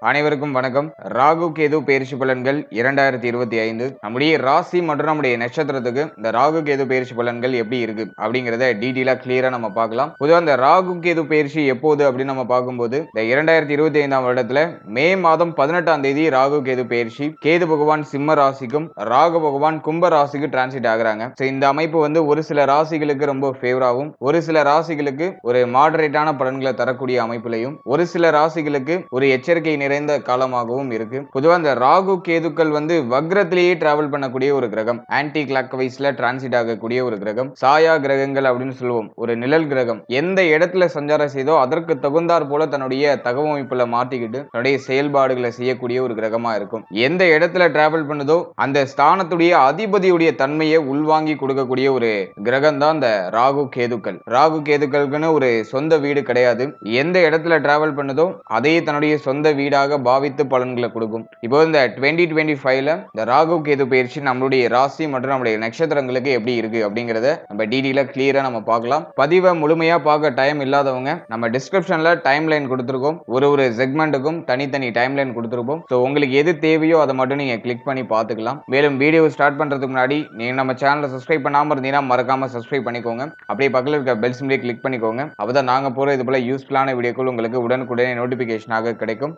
அனைவருக்கும் வணக்கம். ராகு கேது பெயர்ச்சி பலன்கள் 2025 நம்முடைய ராசி மற்றும் நம்முடைய நட்சத்திரத்துக்கு இந்த ராகு கேது பெயர்ச்சி பலன்கள் எப்படி இருக்கு அப்படிங்கறத டீட்டெயிலா கிளியரா நம்ம பார்க்கலாம். பொதுவா இந்த ராகு கேது பெயர்ச்சி எப்போது அப்படின்னு நம்ம பார்க்கும்போது இந்த 2025ஆம் வருடத்துல மே மாதம் 18ஆம் தேதி ராகு கேது பெயர்ச்சி. கேது பகவான் சிம்ம ராசிக்கும் ராகு பகவான் கும்ப ராசிக்கு டிரான்சிட் ஆகுறாங்க. இந்த அமைப்பு வந்து ஒரு சில ராசிகளுக்கு ரொம்ப ஃபேவராகவும் ஒரு சில ராசிகளுக்கு ஒரு மாடரேட்டான பலன்களை தரக்கூடிய அமைப்பிலையும் ஒரு சில ராசிகளுக்கு ஒரு எச்சரிக்கை நிறைந்த காலமாகவும் இருக்கு. பொதுவா இந்த ராகு கேதுக்கள் வந்து வக்ரத்திலேயே டிராவல் பண்ணக்கூடிய ஒரு கிரகம், ஆன்டி கிளாக் வைஸ்ல டிரான்சிட் ஆகக்கூடிய ஒரு கிரகம், சாயா கிரகங்கள் அப்படின்னு சொல்லுவோம். ஒரு நிழல் கிரகம் எந்த இடத்துல சஞ்சாரம் செய்தோ அதற்கு தகுந்தாற் போல தன்னுடைய தகவமைப்புல மாட்டிக்கிட்டு தன்னுடைய செயல்பாடுகளை செய்யக்கூடிய ஒரு கிரகமா இருக்கும். எந்த இடத்துல டிராவல் பண்ணுதோ அந்த ஸ்தானத்துடைய அதிபதியுடைய தன்மையை உள்வாங்கி கொடுக்கக்கூடிய ஒரு கிரகம் தான் இந்த ராகு கேதுக்கள். ராகு கேதுக்களுக்குன்னு ஒரு சொந்த வீடு கிடையாது. எந்த இடத்துல டிராவல் பண்ணுதோ அதே தன்னுடைய சொந்த வீடாக பாவித்து பலன்களை கொடுக்கும். இப்போ இந்த 2025ல இந்த ராகு கேது பயிற்சி நம்மளுடைய ராசி மற்றும் நம்மளுடைய நட்சத்திரங்களுக்கு எப்படி இருக்கு அப்படிங்கறத நம்ம டீடைலா கிளியரா நம்ம பார்க்கலாம். பதிவை முழுமையா பார்க்க டைம் இல்லாதவங்க நம்ம டிஸ்கிரிப்ஷன்ல டைம் லைன் கொடுத்திருக்கோம். ஒரு செக்மெண்ட்டுக்கும் தனித்தனி டைம் லைன் கொடுத்திருப்போம். ஸோ உங்களுக்கு எது தேவையோ அதை மட்டும் நீங்க கிளிக் பண்ணி பார்த்துக்கலாம். மேலும் வீடியோ ஸ்டார்ட் பண்றதுக்கு முன்னாடி நீங்க நம்ம சேனலை சப்ஸ்கிரைப் பண்ணாம இருந்தீங்கன்னா மறக்காம சப்ஸ்கிரைப் பண்ணிக்கோங்க. அப்படியே பக்கத்தில் இருக்க பெல் சிம்பிளை கிளிக் பண்ணிக்கோங்க. அப்பதான் நாங்க போற இது போல யூஸ்ஃபுல்லான வீடியோக்கள் உங்களுக்கு உடனுக்குடனே நோட்டிபிகேஷனாக கிடைக்கும்.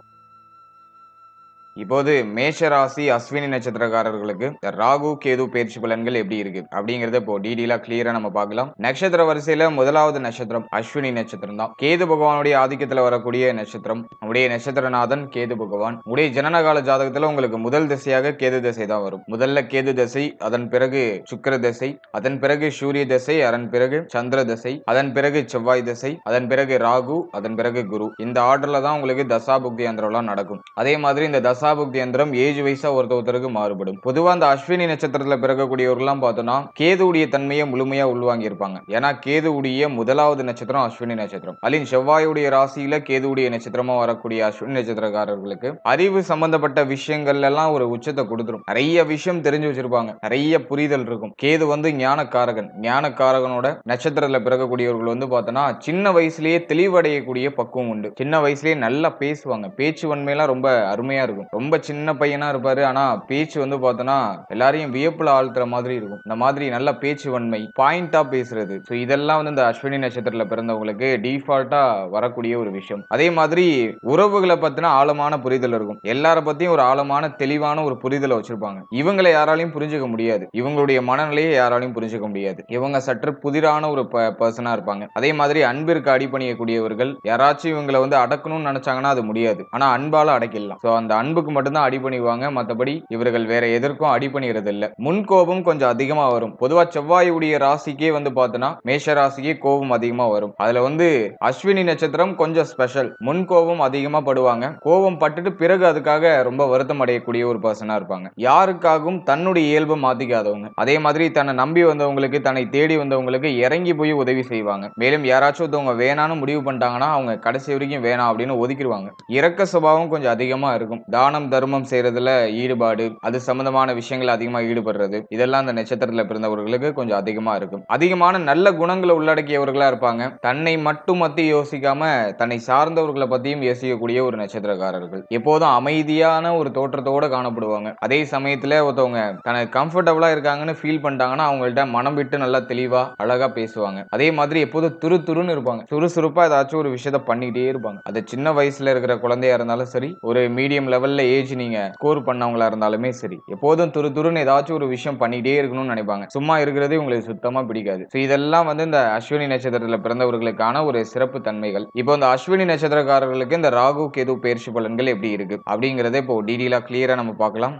இப்போது மேஷராசி அஸ்வினி நட்சத்திரக்காரர்களுக்கு ராகு கேது பயிற்சி பலன்கள் எப்படி இருக்கு அப்படிங்கறத இப்போ டீடைலா கிளியரா நம்ம பார்க்கலாம். நட்சத்திர வரிசையில முதலாவது நட்சத்திரம் அஸ்வினி நட்சத்திரம் தான். கேது பகவானுடைய ஆதிக்கத்துல வரக்கூடிய நட்சத்திரம். நம்முடைய நட்சத்திரநாதன் கேது பகவான். உடைய ஜனனகால ஜாதகத்துல உங்களுக்கு முதல் திசையாக கேது திசை தான் வரும். முதல்ல கேது திசை, அதன் பிறகு சுக்கிர திசை, அதன் பிறகு சூரிய திசை, அதன் பிறகு சந்திர திசை, அதன் பிறகு செவ்வாய் திசை, அதன் பிறகு ராகு, அதன் பிறகு குரு. இந்த ஆர்டர்ல தான் உங்களுக்கு தசாபுக்தி யந்திரம் நடக்கும். அதே மாதிரி இந்த தசாபுக்தி யந்திரம் ஏஜ் வைஸா ஒருத்தருக்கு மாறுபடும். பொதுவா அந்த அஸ்வினி நட்சத்திரத்துல பிறக்கக்கூடியவர்கள்லாம் பார்த்தோம்னா கேதுவுடைய தன்மையை முழுமையா உள்வாங்கி இருப்பாங்க. ஏன்னா கேதுவுடைய முதலாவது நட்சத்திரம் அஸ்வினி நட்சத்திரம். அதில் செவ்வாயுடைய ராசியில கேதுவுடைய நட்சத்திரமா வரக்கூடிய அஸ்வினி நட்சத்திரக்காரர்களுக்கு அறிவு சம்பந்தப்பட்ட விஷயங்கள் எல்லாம் ஒரு உச்சத்தை கொடுத்துரும். நிறைய விஷயம் தெரிஞ்சு வச்சிருப்பாங்க, நிறைய புரிதல் இருக்கும். கேது வந்து ஞானக்காரகன். ஞானக்காரகனோட நட்சத்திரத்துல பிறக்கக்கூடியவர்கள் வந்து பார்த்தோம்னா சின்ன வயசுலயே தெளிவடையக்கூடிய பக்குவம் உண்டு. சின்ன வயசுலயே நல்லா பேசுவாங்க. பேச்சு வன்மையெல்லாம் ரொம்ப அருமையா இருக்கும். ரொம்ப சின்ன பையனா இருப்பாரு, ஆனா பேச்சு வந்து பார்த்தோன்னா எல்லாரையும் வியப்புல ஆழ்த்துற மாதிரி இருக்கும். இந்த மாதிரி நல்ல பேச்சு வன்மை, பாயிண்டா பேசுறது, ஸோ இதெல்லாம் வந்து இந்த அஸ்வினி நட்சத்திரத்துல பிறந்தவங்களுக்கு டிஃபால்ட்டா வரக்கூடிய ஒரு விஷயம். அதே மாதிரி உறவுகளை பத்தின ஆழமான புரிதல் இருக்கும். எல்லார பத்தியும் ஒரு ஆழமான தெளிவான ஒரு புரிதலை வச்சிருப்பாங்க. இவங்களை யாராலையும் புரிஞ்சுக்க முடியாது. இவங்களுடைய மனநிலையை யாராலையும் புரிஞ்சுக்க முடியாது. இவங்க சற்று புதிரான ஒரு பர்சனா இருப்பாங்க. அதே மாதிரி அன்பிற்கு அடிபணியக்கூடியவர்கள். யாராச்சும் இவங்களை வந்து அடக்கணும்னு நினைச்சாங்கன்னா அது முடியாது. ஆனா அன்பால அடக்கிடலாம். ஸோ அந்த அன்புக்கு மட்டும்தான் அடிபணிவாங்க. மற்றபடி இவர்கள் வேற எதற்கும் அடிபணிகிறது இல்ல. முன்கோபம் கொஞ்சம் அதிகமா வரும். பொதுவா செவ்வாயுடைய ராசிக்கே வந்து பார்த்தோன்னா மேஷ ராசிக்கே கோபம் அதிகமா வரும். அதுல வந்து அஸ்வினி நட்சத்திரம் கொஞ்சம் ஸ்பெஷல். முன்கோபம் அதிகமா படுவாங்க. கோபம் பட்டுட்டு பிறகு அதுக்காக ரொம்ப வருத்தம் அடையக்கூடிய ஒரு பர்சனா இருப்பாங்க. யாருக்காகவும் தன்னுடைய இயல்பை மாத்திக்காதவங்க. அதே மாதிரி தன்னை நம்பி வந்தவங்களுக்கு, தன்னை தேடி வந்தவங்களுக்கு இறங்கி போய் உதவி செய்வாங்க. மேலும் யாராச்சும் ஒருத்தவங்க வேணான்னு முடிவு பண்ணிட்டாங்கன்னா அவங்க கடைசி வரைக்கும் வேணாம் அப்படின்னு ஒதுக்கிடுவாங்க. இரக்க சுபாவம் கொஞ்சம் அதிகமா இருக்கும். தானம் தர்மம் செய்யறதுல ஈடுபாடு, அது சம்பந்தமான விஷயங்கள் அதிகமா ஈடுபடுறது, இதெல்லாம் அந்த நட்சத்திரத்துல பிறந்தவர்களுக்கு கொஞ்சம் அதிகமா இருக்கும். அதிகமான நல்ல குணங்களை உள்ளடக்கியவர்களா இருப்பாங்க. தன்னை மட்டும் மத்தி யோசிக்காம தன்னை சார்ந்தவர்களை பத்தியும் யோசிக்கக்கூடிய ஒரு நட்சத்திரக்காரர்கள். எப்போதும் அமைதியான ஒரு தோற்றத்தோட காணப்படுவாங்க. அதே சமயத்துல ஒருத்தவங்க தனக்கு கம்ஃபர்டபுளா இருக்காங்கன்னு ஃபீல் பண்ணிட்டாங்கன்னா அவங்கள்ட்ட மனம் விட்டு நல்லா தெளிவா அழகா பேசுவாங்க. அதே மாதிரி எப்போதும் துருன்னு இருப்பாங்க. சுறுசுறுப்பா ஏதாச்சும் ஒரு விஷயத்த பண்ணிக்கிட்டே இருப்பாங்க. அது சின்ன வயசுல இருக்கிற குழந்தையா இருந்தாலும் சரி, ஒரு மீடியம் லெவல்ல ஏஜ் நீங்க ஸ்கோர் பண்ணவங்களா இருந்தாலுமே சரி, எப்போதும் துருன்னு ஏதாச்சும் ஒரு விஷயம் பண்ணிட்டே இருக்கணும்னு நினைப்பாங்க. சும்மா இருக்கிறதே உங்களுக்கு சுத்தமா பிடிக்காது. இதெல்லாம் வந்து இந்த அஸ்வினி நட்சத்திரத்துல பிறந்தவர்களுக்கான ஒரு சிறப்பு தன்மைகள். இப்போ இந்த அஸ்வினி நட்சத்திரக்காரர்களுக்கு இந்த ராகு கேது பெயர்ச்சி பலன்கள் எப்படி இருக்கு அப்படிங்கறத இப்போ டீடைலா கிளியரா நம்ம பார்க்கலாம்.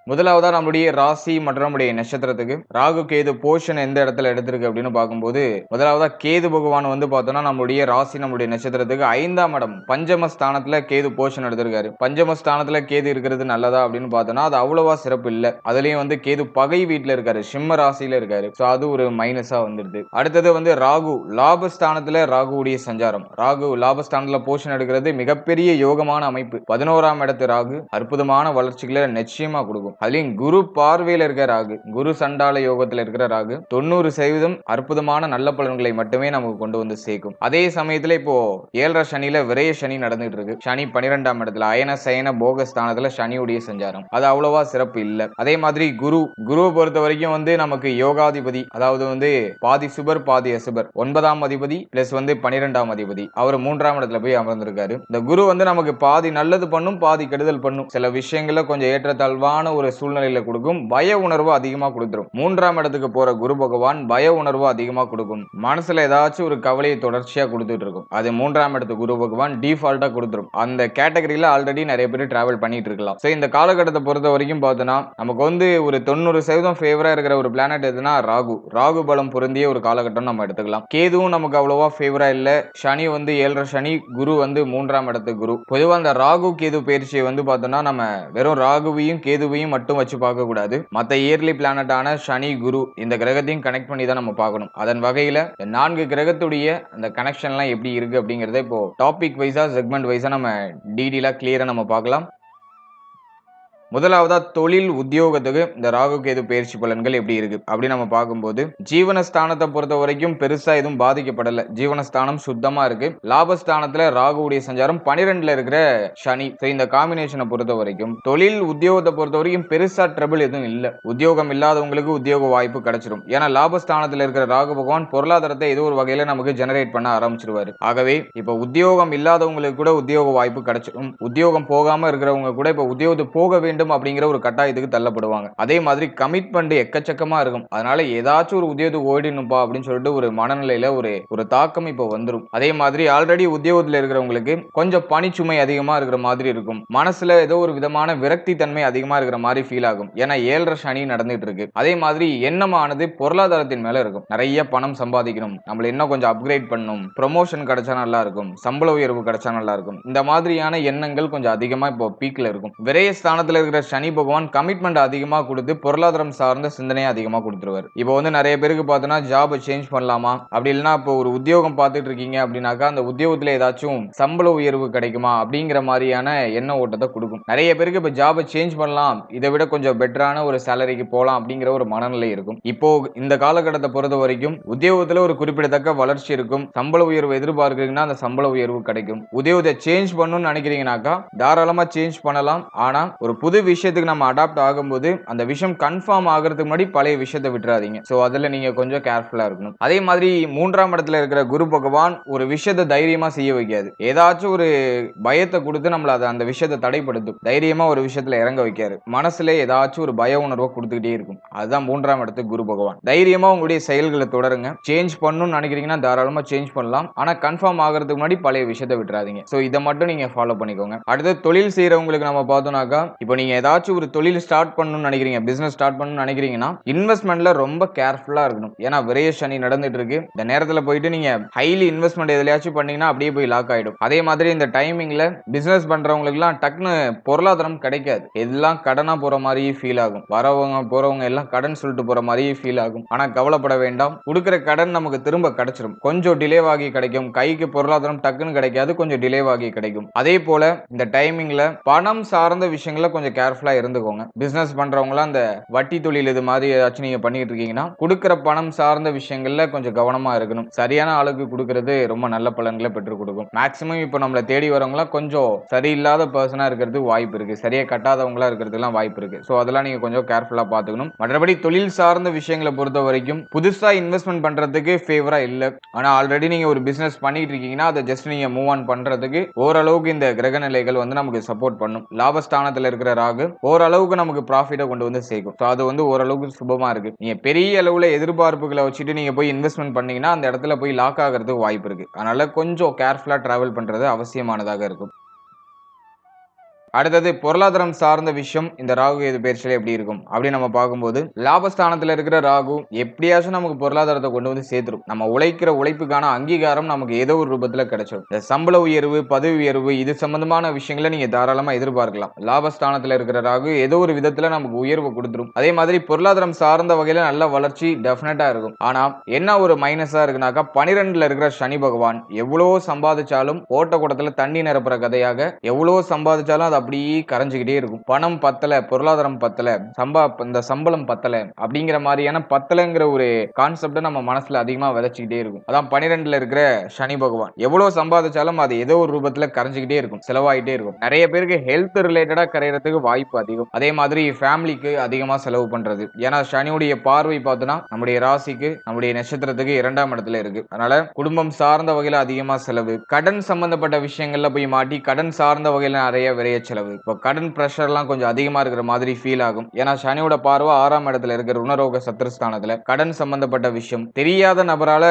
முதலாவதா நம்முடைய ராசி மற்றும் நம்முடைய நட்சத்திரத்துக்கு ராகு கேது போஷன் எந்த இடத்துல எடுத்திருக்கு அப்படின்னு பார்க்கும்போது, முதலாவதா கேது பகவான் வந்து பார்த்தோம்னா நம்முடைய ராசி நம்முடைய நட்சத்திரத்துக்கு 5ஆம் இடம் பஞ்சம ஸ்தானத்துல கேது போஷன் எடுத்திருக்காரு. பஞ்சம ஸ்தானத்துல கேது இருக்கிறது நல்லதா அப்படின்னு பார்த்தோம்னா அது அவ்வளவா சிறப்பு இல்ல. அதுலயும் வந்து கேது பகை வீட்டுல இருக்காரு, சிம்ம ராசியில இருக்காரு. சோ அது ஒரு மைனஸா வந்துருது. அடுத்தது வந்து ராகு லாபஸ்தானத்துல ராகுவுடைய சஞ்சாரம். ராகு லாபஸ்தானத்துல போஷன் எடுக்கிறது மிகப்பெரிய யோகமான அமைப்பு. 11ஆம் இடத்து ராகு அற்புதமான வளர்ச்சிகளை நிச்சயமா கொடுக்கும். ஆகும். அதுலயும் குரு பார்வையில இருக்கிற ராகு, குரு சண்டால யோகத்துல இருக்கிற ராகு 90% அற்புதமான நல்ல பலன்களை மட்டுமே நமக்கு கொண்டு வந்து சேர்க்கும். அதே சமயத்துல இப்போ 7.5 சனியில விரய சனி நடந்துட்டு இருக்கு. சனி 12ஆம் இடத்துல அயன சயன போக ஸ்தானத்துல சனியுடைய சஞ்சாரம், அது அவ்வளவா சிறப்பு இல்ல. அதே மாதிரி குருவை பொறுத்த வரைக்கும் வந்து நமக்கு யோகாதிபதி, அதாவது வந்து பாதி சுபர் பாதி அசுபர், 9ஆம் அதிபதி பிளஸ் வந்து 12ஆம் அதிபதி, அவர் 3ஆம் இடத்துல போய் அமர்ந்திருக்காரு. இந்த குரு வந்து நமக்கு பாதி நல்லது பண்ணும் பாதி கெடுதல் பண்ணும். சில விஷயங்கள்ல கொஞ்சம் ஏற்றத்தாழ்வான ஒரு சூழ்நிலையில கொடுக்கும், பய உணர்வு அதிகமா கொடுத்துரும். 3ஆம் இடத்துக்கு போற குரு பகவான் பய உணர்வு அதிகமா கொடுக்கும், மனசுல ஏதாச்சும் ஒரு கவலையை தொடர்ச்சியா கொடுத்துட்டு இருக்கும். அது 3ஆம் இடத்து குரு பகவான் டிஃபால்ட்டா கொடுத்துரும். அந்த கேட்டகரியில ஆல்ரெடி நிறைய பேர் டிராவல் பண்ணிட்டு இருக்கலாம். சோ இந்த காலகட்டத்தை பொறுத்த வரைக்கும் பார்த்தோம்னா நமக்கு வந்து ஒரு 90% ஃபேவரா இருக்கிற ஒரு பிளானட் எதுனா ராகு பலம் பொருந்திய ஒரு காலகட்டம் நம்ம எடுத்துக்கலாம். கேதுவும் நமக்கு அவ்வளவா ஃபேவரா இல்ல. சனி வந்து 7.5 சனி, குரு வந்து 3ஆம் இடத்து குரு. பொதுவா அந்த ராகு கேது பயிற்சியை வந்து பார்த்தோம்னா நம்ம வெறும் ராகுவையும் கேதுவையும் மட்டும் வச்சு பார்க்க கூடாது. மத்த இயர்லி பிளானட்டான சனி குரு இந்த கிரகத்தையும் கனெக்ட் பண்ணி தான் நம்ம பார்க்கணும். அதன் வகையில 4 கிரகத்துடைய அந்த கனெக்ஷன்லாம் எப்படி இருக்கு அப்படிங்கறத இப்போ டாபிக் வைஸா செக்மெண்ட் வைஸா நம்ம டீடெயிலா கிளியரா நம்ம பார்க்கலாம். முதலாவதா தொழில் உத்தியோகத்துக்கு இந்த ராகு கேது பயிற்சி பலன்கள் எப்படி இருக்கு அப்படி நம்ம பார்க்கும்போது ஜீவனஸ்தானத்தை பொறுத்த வரைக்கும் பெருசா எதுவும் பாதிக்கப்படல. ஜீவனஸ்தானம் சுத்தமா இருக்கு. லாபஸ்தானத்துல ராகுவுடைய சஞ்சாரம், 12ல இருக்கிற சனி, இந்த காம்பினேஷனை பொறுத்த வரைக்கும் தொழில் உத்தியோகத்தை பொறுத்த வரைக்கும் பெருசா ட்ரபிள் எதுவும் இல்ல. உத்தியோகம் இல்லாதவங்களுக்கு உத்தியோக வாய்ப்பு கிடைச்சிடும். ஏன்னா லாபஸ்தானத்துல இருக்கிற ராகு பகவான் பொருளாதாரத்தை ஏதோ ஒரு வகையில நமக்கு ஜெனரேட் பண்ண ஆரம்பிச்சிருவாரு. ஆகவே இப்ப உத்தியோகம் இல்லாதவங்களுக்கு கூட உத்தியோக வாய்ப்பு கிடைச்சிடும். உத்தியோகம் போகாம இருக்கிறவங்க கூட இப்ப உத்தியோகத்துக்கு போக வேண்டும் அப்படிங்கிற ஒரு கட்டாயத்துக்கு தள்ளப்படுவாங்க. அதே மாதிரி கமிட்மெண்ட் எக்கச்சக்கமா இருக்கும். அதனால ஏதாச்சும் ஒரு உத்தியோகத்துக்கு ஓடினும்பா அப்படின்னு சொல்லிட்டு ஒரு மனநிலையில ஒரு தாக்கம் இப்ப வந்துடும். அதே மாதிரி ஆல்ரெடி உத்தியோகத்துல இருக்கிறவங்களுக்கு கொஞ்சம் பணிச்சுமை அதிகமா இருக்கிற மாதிரி இருக்கும். மனசுல ஏதோ ஒரு விதமான விரக்தி தன்மை அதிகமா இருக்கிற மாதிரி ஃபீல் ஆகும். ஏன்னா 7.5 சனி நடந்துட்டு இருக்கு. அதே மாதிரி எண்ணமானது பொருளாதாரத்தின் மேல இருக்கும். நிறைய பணம் சம்பாதிக்கணும், நம்மள இன்னும் கொஞ்சம் அப்கிரேட் பண்ணணும், ப்ரொமோஷன் கிடைச்சா நல்லா இருக்கும், சம்பள உயர்வு கிடைச்சா நல்லா இருக்கும், இந்த மாதிரியான எண்ணங்கள் கொஞ்சம் அதிகமா இப்போ பீக்ல இருக்கும். விரயஸ்தானத்துல இருக்கிற சனி பகவான் கமிட்மெண்ட் அதிகமா கொடுத்து பொருளாதாரம் சார்ந்த சிந்தனையை அதிகமா கொடுத்துருவாரு. இப்போ வந்து நிறைய பேருக்கு பார்த்தோன்னா ஜாப் சேஞ்ச் பண்ணலாமா, அப்படி இல்லைன்னா இப்போ ஒரு உத்தியோகம் பார்த்துட்டு இருக்கீங்க அப்படின்னாக்கா அந்த உத்தியோகத்துல ஏதாச்சும் சம்பள உயர்வு கிடைக்குமா அப்படிங்கிற மாதிரியான எண்ண ஓட்டத்தை கொடுக்கும். நிறைய பேருக்கு இப்போ ஜாப் சேஞ்ச் பண்ணலாம், இதை விட கொஞ்சம் பெட்டரான ஒரு சேலரிக்கு போகலாம் அப்படிங்கிற ஒரு மனநிலை இருக்கும். இப்போ இந்த காலகட்டத்தை பொறுத்த வரைக்கும் உத்தியோகத்துல ஒரு குறிப்பிடத்தக்க வளர்ச்சி இருக்கும். சம்பள உயர்வு எதிர்பார்க்கிறீங்கன்னா அந்த சம்பள உயர்வு கிடைக்கும். உத்தியோகத்தை சேஞ்ச் பண்ணணும்னு நினைக்கிறீங்கன்னாக்கா தாராளமா சேஞ்ச் பண்ணலாம். ஆனா ஒரு புது விஷயத்துக்கு நம்ம அடாப்ட் ஆகும்போது அந்த விஷயம் கன்ஃபார்ம் ஆகிறதுக்கு முன்னாடி பழைய விஷயத்தை விட்டுறாதீங்க. சோ அதுல நீங்க கொஞ்சம் கேர்ஃபுல்லா இருக்கணும். அதே மாதிரி 3ஆம் இடத்துல இருக்கிற குரு பகவான் ஒரு விஷயத்தை தைரியமா செய்ய வைக்காது. ஏதாச்சும் ஒரு பயத்தை கொடுத்து நம்மள அந்த விஷயத்தை தடைப்படுத்தும். தைரியமா ஒரு விஷயத்துல இறங்க வைக்காரு. மனசுல ஏதாச்சும் ஒரு பய உணர்வை கொடுத்துக்கிட்டே இருக்கும். அதுதான் 3ஆம் இடத்துக்கு குரு பகவான். தைரியமா உங்களுடைய செயல்களை தொடருங்க. சேஞ்ச் பண்ணணும்னு நினைக்கிறீங்கன்னா தாராளமா சேஞ்ச் பண்ணலாம். ஆனா கன்ஃபார்ம் ஆகிறதுக்கு முன்னாடி பழைய விஷயத்தை விட்டுறாதீங்க. சோ இதை மட்டும் நீங்க ஃபாலோ பண்ணிக்கோங்க. அடுத்து தொழில் செய்யறவங்களுக்கு நம்ம பார்த்தோம்னாக்கா இப்போ நீங்க ஏதாச்சும் ஒரு தொழில் ஸ்டார்ட் பண்ணணும்னு நினைக்கிறீங்க, பிசினஸ் ஸ்டார்ட் பண்ணணும்னு நினைக்கிறீங்கன்னா இன்வெஸ்ட்மெண்ட்ல ரொம்ப கேர்ஃபுல்லா இருக்கணும். ஏன்னா விரய சனி நடந்துட்டு இருக்கு. இந்த நேரத்துல போயிட்டு நீங்க ஹைலி இன்வெஸ்ட்மெண்ட் எதுலயாச்சும் பண்ணீங்கன்னா அப்படியே போய் லாக் ஆயிடும். அதே மாதிரி இந்த டைமிங்ல பிசினஸ் பண்றவங்களுக்கு எல்லாம் டக்குன்னு பொருளாதாரம் கிடைக்காது. எல்லாம் கடனா போற மாதிரியே ஃபீல் ஆகும். வரவங்க போறவங்க எல்லாம் கடன் சொல்லிட்டு போற மாதிரியே ஃபீல் ஆகும். ஆனா கவலைப்பட வேண்டாம், கொடுக்கிற கடன் நமக்கு திரும்ப கிடைச்சிடும். கொஞ்சம் டிலேவாகி கிடைக்கும். கைக்கு பொருளாதாரம் டக்குன்னு கிடைக்காது, கொஞ்சம் டிலேவாகி கிடைக்கும். அதே போல இந்த டைமிங்ல பணம் சார்ந்த விஷயங்கள கொஞ்சம் கேர்ஃபுல்லா இருந்துக்கோங்க. பிசினஸ் பண்றவங்க அந்த வட்டி தொழில் இது மாதிரி ஏதாச்சும் நீங்க பண்ணிட்டு இருக்கீங்கன்னா கொடுக்கிற பணம் சார்ந்த விஷயங்கள்ல கொஞ்சம் கவனமா இருக்கணும். சரியான ஆளுக்கு கொடுக்கிறது ரொம்ப நல்ல பலன்களை பெற்றுக் கொடுக்கும். மேக்சிமம் இப்போ நம்மளை தேடி வரவங்களா கொஞ்சம் சரியில்லாத பர்சனா இருக்கிறது வாய்ப்பு இருக்கு. சரியா கட்டாதவங்களா இருக்கிறதுலாம் வாய்ப்பு இருக்கு. சோ அதெல்லாம் நீங்க கொஞ்சம் கேர்ஃபுல்லா பாத்துக்கணும். மற்றபடி தொழில் சார்ந்த விஷயங்களை பொறுத்த வரைக்கும் புதுசா இன்வெஸ்ட்மெண்ட் பண்றதுக்கு ஃபேவரா இல்ல. ஆனா ஆல்ரெடி நீங்க ஒரு பிசினஸ் பண்ணிட்டு இருக்கீங்கன்னா அதை ஜஸ்ட் நீங்க மூவ் ஆன் பண்றதுக்கு ஓரளவுக்கு இந்த கிரக நிலைகள் வந்து நமக்கு சப்போர்ட் பண்ணும். லாபஸ்தானத்துல இருக்கிற ராகு ஓரளவுக்கு நமக்கு ப்ராஃபிட்டை கொண்டு வந்து சேர்க்கும். அது வந்து ஓரளவுக்கு சுபமா இருக்கு. நீங்க பெரிய அளவுல எதிர்பார்ப்புகளை வச்சுட்டு நீங்க போய் இன்வெஸ்ட்மெண்ட் பண்ணீங்கன்னா அந்த இடத்துல போய் லாக் ஆகிறதுக்கு வாய்ப்பு இருக்கு. அதனால கொஞ்சம் கேர்ஃபுல்லா டிராவல் பண்றது அவசியமானதாக இருக்கும். அடுத்தது பொருளாதாரம் சார்ந்த விஷயம் இந்த ராகு கேது பயிற்சியில எப்படி இருக்கும் அப்படின்னு நம்ம பார்க்கும்போது லாபஸ்தானத்துல இருக்கிற ராகு எப்படியாச்சும் நமக்கு பொருளாதாரத்தை கொண்டு வந்து சேர்த்துரும். நம்ம உழைக்கிற உழைப்புக்கான அங்கீகாரம் நமக்கு ஏதோ ஒரு ரூபத்துல கிடைச்சிடும். இந்த சம்பள உயர்வு, பதவி உயர்வு இது சம்பந்தமான விஷயங்களை நீங்க தாராளமா எதிர்பார்க்கலாம். லாபஸ்தானத்துல இருக்கிற ராகு ஏதோ ஒரு விதத்துல நமக்கு உயர்வு கொடுத்துரும். அதே மாதிரி பொருளாதாரம் சார்ந்த வகையில நல்ல வளர்ச்சி டெஃபினட்டா இருக்கும். ஆனா என்ன ஒரு மைனஸா இருக்குனாக்கா 12ல இருக்கிற சனி பகவான் எவ்வளவு சம்பாதிச்சாலும் ஓட்ட கூடத்துல தண்ணி நிரப்புற கதையாக எவ்வளவு சம்பாதிச்சாலும் அதை அப்படியே கரைஞ்சுக்கிட்டே இருக்கும். பணம் பத்தல, பொருளாதாரம் பத்தல, இந்த சம்பளம் பத்தல அப்படிங்கிற மாதிரியான பத்தலங்கிற ஒரு கான்செப்ட நம்ம மனசுல அதிகமா விதைச்சுக்கிட்டே இருக்கும். அதான் 12ல இருக்கிற சனி பகவான். எவ்வளவு சம்பாதிச்சாலும் அது ஏதோ ஒரு ரூபத்துல கரைஞ்சுக்கிட்டே இருக்கும், செலவாயிட்டே இருக்கும். நிறைய பேருக்கு ஹெல்த் ரிலேட்டடா கரையறதுக்கு வாய்ப்பு அதிகம். அதே மாதிரி ஃபேமிலிக்கு அதிகமா செலவு பண்றது. ஏன்னா சனியுடைய பார்வை பார்த்தோம்னா நம்முடைய ராசிக்கு, நம்முடைய நட்சத்திரத்துக்கு 2ஆம் இடத்துல இருக்கு. அதனால குடும்பம் சார்ந்த வகையில அதிகமா செலவு, கடன் சம்பந்தப்பட்ட விஷயங்கள்ல போய் மாட்டி கடன் சார்ந்த வகையில நிறைய விரைய செலவு. இப்போ கடன் பிரஷர்லாம் கொஞ்சம் அதிகமா இருக்கிற மாதிரி ஃபீல் ஆகும். ஏன்னா சனியோட பார்வை 6ஆம் இடத்துல இருக்கிற ருணரோக சத்ருஸ்தானத்துல கடன் சம்பந்தப்பட்ட விஷயம், தெரியாத நபரால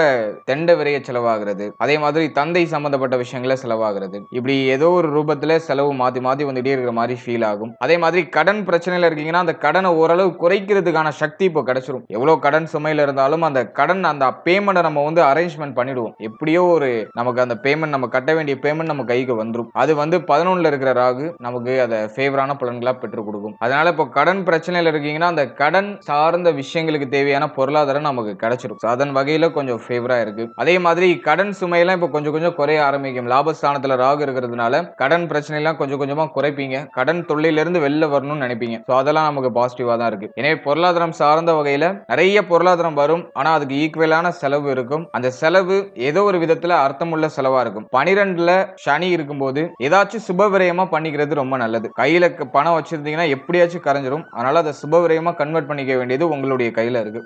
தெண்ட விரைய செலவாகிறது. அதே மாதிரி தந்தை சம்பந்தப்பட்ட விஷயங்கள செலவாகிறது. இப்படி ஏதோ ஒரு ரூபத்துல செலவு மாத்தி மாத்தி வந்துட்டே இருக்கிற மாதிரி ஃபீல் ஆகும். அதே மாதிரி கடன் பிரச்சனையில இருக்கீங்கன்னா அந்த கடனை ஓரளவு குறைக்கிறதுக்கான சக்தி இப்போ கிடைச்சிரும். எவ்வளவு கடன் சுமையில இருந்தாலும் அந்த கடன் அந்த பேமெண்ட் நம்ம வந்து அரேஞ்ச்மெண்ட் பண்ணிடுவோம். எப்படியோ ஒரு நமக்கு அந்த பேமெண்ட், நம்ம கட்ட வேண்டிய பேமெண்ட் நம்ம கைக்கு வந்துரும். அது வந்து 11ல இருக்கிற ராகு நமக்கு அதை ஃபேவரான பலன்களா பெற்றுக் கொடுக்கும். அதனால இப்போ கடன் பிரச்சனையில இருக்கீங்கன்னா அந்த கடன் சார்ந்த விஷயங்களுக்கு தேவையான பொருளாதாரம் நமக்கு கிடைச்சிரும். அதன் வகையில கொஞ்சம் ஃபேவரா இருக்கு. அதே மாதிரி கடன் சுமையெல்லாம் இப்போ கொஞ்சம் கொஞ்சம் குறைய ஆரம்பிக்கும். லாபஸ்தானத்துல ராகு இருக்கிறதுனால கடன் பிரச்சனை எல்லாம் கொஞ்சம் கொஞ்சமா குறைப்பீங்க. கடன் தொல்லையிலிருந்து வெளில வரணும்னு நினைப்பீங்க. அதெல்லாம் நமக்கு பாசிட்டிவா தான் இருக்கு. எனவே பொருளாதாரம் சார்ந்த வகையில நிறைய பொருளாதாரம் வரும். ஆனா அதுக்கு ஈக்குவலான செலவு இருக்கும். அந்த செலவு ஏதோ ஒரு விதத்துல அர்த்தமுள்ள செலவா இருக்கும். 12ல சனி இருக்கும்போது ஏதாச்சும் சுபவிரயமா பண்ணிக்கிறது ரொம்ப நல்லது. கையில பணம் வச்சிருந்தீங்கன்னா எப்படியாச்சும் கரைஞ்சிரும். அதனால அதை சுபவிரயமா கன்வெர்ட் பண்ணிக்க வேண்டியது உங்களுடைய கையில இருக்கு.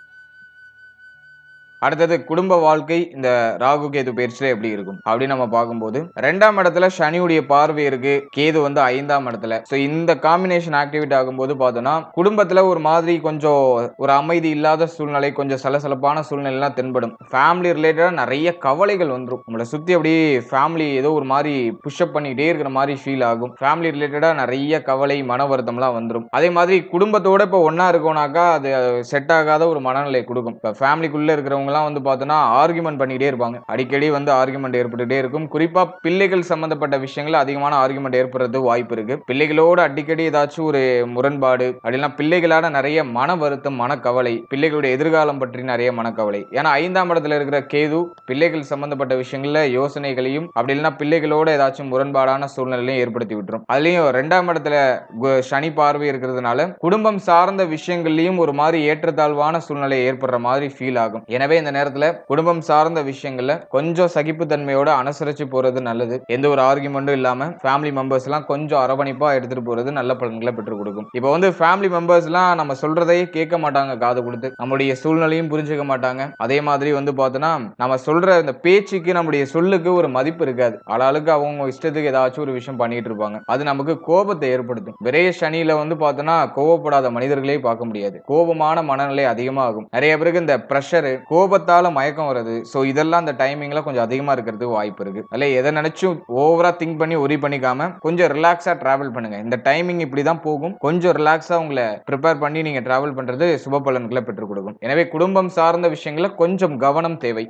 அடுத்தது குடும்ப வாழ்க்கை இந்த ராகு கேது பயிற்சியில எப்படி இருக்கும் அப்படின்னு நம்ம பார்க்கும்போது 2ஆம் இடத்துல சனியுடைய பார்வை இருக்கு, கேது வந்து 5ஆம் இடத்துல. சோ இந்த காம்பினேஷன் ஆக்டிவேட் ஆகும்போது பார்த்தோம்னா குடும்பத்துல ஒரு மாதிரி கொஞ்சம் ஒரு அமைதி இல்லாத சூழ்நிலை, கொஞ்சம் சலசலப்பான சூழ்நிலை எல்லாம் தென்படும். ஃபேமிலி ரிலேட்டடா நிறைய கவலைகள் வந்துடும். நம்மளை சுத்தி அப்படியே ஃபேமிலி ஏதோ ஒரு மாதிரி புஷ்அப் பண்ணிக்கிட்டே இருக்கிற மாதிரி ஃபீல் ஆகும். ஃபேமிலி ரிலேட்டடா நிறைய கவலை, மன வருத்தம்லாம் வந்துடும். அதே மாதிரி குடும்பத்தோட இப்போ ஒன்னா இருக்கோம்னாக்கா அது செட் ஆகாத ஒரு மனநிலை கொடுக்கும். இப்போ ஃபேமிலிக்குள்ள இருக்கிறவங்க வந்து பார்த்தோன்னா ஆர்குமெண்ட் பண்ணிக்கிட்டே இருப்பாங்க. அடிக்கடி வந்து ஆர்குமெண்ட் ஏற்பட்டுட்டே இருக்கும். குறிப்பா பிள்ளைகள் சம்பந்தப்பட்ட விஷயங்கள் அதிகமான ஆர்குமெண்ட் ஏற்படுறது வாய்ப்பு இருக்கு. பிள்ளைகளோட அடிக்கடி ஏதாச்சும் ஒரு முரண்பாடு அப்படின்னா பிள்ளைகளான நிறைய மன வருத்தம், மனக்கவலை, பிள்ளைகளுடைய எதிர்காலம் பற்றி நிறைய மனக்கவலை. ஏன்னா 5ஆம் இடத்துல இருக்கிற கேது பிள்ளைகள் சம்பந்தப்பட்ட விஷயங்கள்ல யோசனைகளையும் அப்படி இல்லைன்னா பிள்ளைகளோட ஏதாச்சும் முரண்பாடான சூழ்நிலையும் ஏற்படுத்தி விட்டுரும். அதுலயும் 2ஆம் இடத்துல சனி பார்வை இருக்கிறதுனால குடும்பம் சார்ந்த விஷயங்கள்லயும் ஒரு மாதிரி ஏற்றத்தாழ்வான சூழ்நிலை ஏற்படுற மாதிரி ஃபீல் ஆகும். எனவே இந்த நேரத்துல குடும்பம் சார்ந்த விஷயங்கள்ல கொஞ்சம் சகிப்புத்தன்மையோட அனுசரிச்சு போறது நல்லது. எந்த ஒரு ஆர்குமெண்ட்டும் இல்லாம ஃபேமிலி மெம்பர்ஸ் எல்லாம் கொஞ்சம் அரவணைப்பா எடுத்துட்டு போறது நல்ல பலன்களை பெற்றுக் கொடுக்கும். இப்போ வந்து ஃபேமிலி மெம்பர்ஸ் எல்லாம் நம்ம சொல்றதையே கேட்க மாட்டாங்க காது கொடுத்து. நம்முடைய சூழ்நிலையும் புரிஞ்சுக்க மாட்டாங்க. அதே மாதிரி வந்து பார்த்தோன்னா நம்ம சொல்ற இந்த பேச்சுக்கு, நம்முடைய சொல்லுக்கு ஒரு மதிப்பு இருக்காது. ஆளாளுக்கு அவங்க இஷ்டத்துக்கு ஏதாச்சும் ஒரு விஷயம் பண்ணிட்டு இருப்பாங்க. அது நமக்கு கோபத்தை ஏற்படுத்தும். விரைய சனியில வந்து பார்த்தோன்னா கோபப்படாத மனிதர்களே பார்க்க முடியாது. கோபமான மனநிலை அதிகமாகும். நிறைய பேருக்கு இந்த பிரஷர், கோபத்தால மயக்கம் வருது. சோ இதெல்லாம் அந்த டைமிங்ல கொஞ்சம் அதிகமா இருக்கிறதுக்கு வாய்ப்பு இருக்கு. அதனால எதை நினைச்சும் ஓவரா திங்க் பண்ணி ஒரி பண்ணிக்காம கொஞ்சம் ரிலாக்ஸா டிராவல் பண்ணுங்க. இந்த டைமிங் இப்படிதான் போகும். கொஞ்சம் ரிலாக்ஸா உங்களை ப்ரிப்பேர் பண்ணி நீங்க டிராவல் பண்றது சுப பலன்களை பெற்றுக் கொடுக்கும். எனவே குடும்பம் சார்ந்த விஷயங்கள கொஞ்சம் கவனம் தேவை.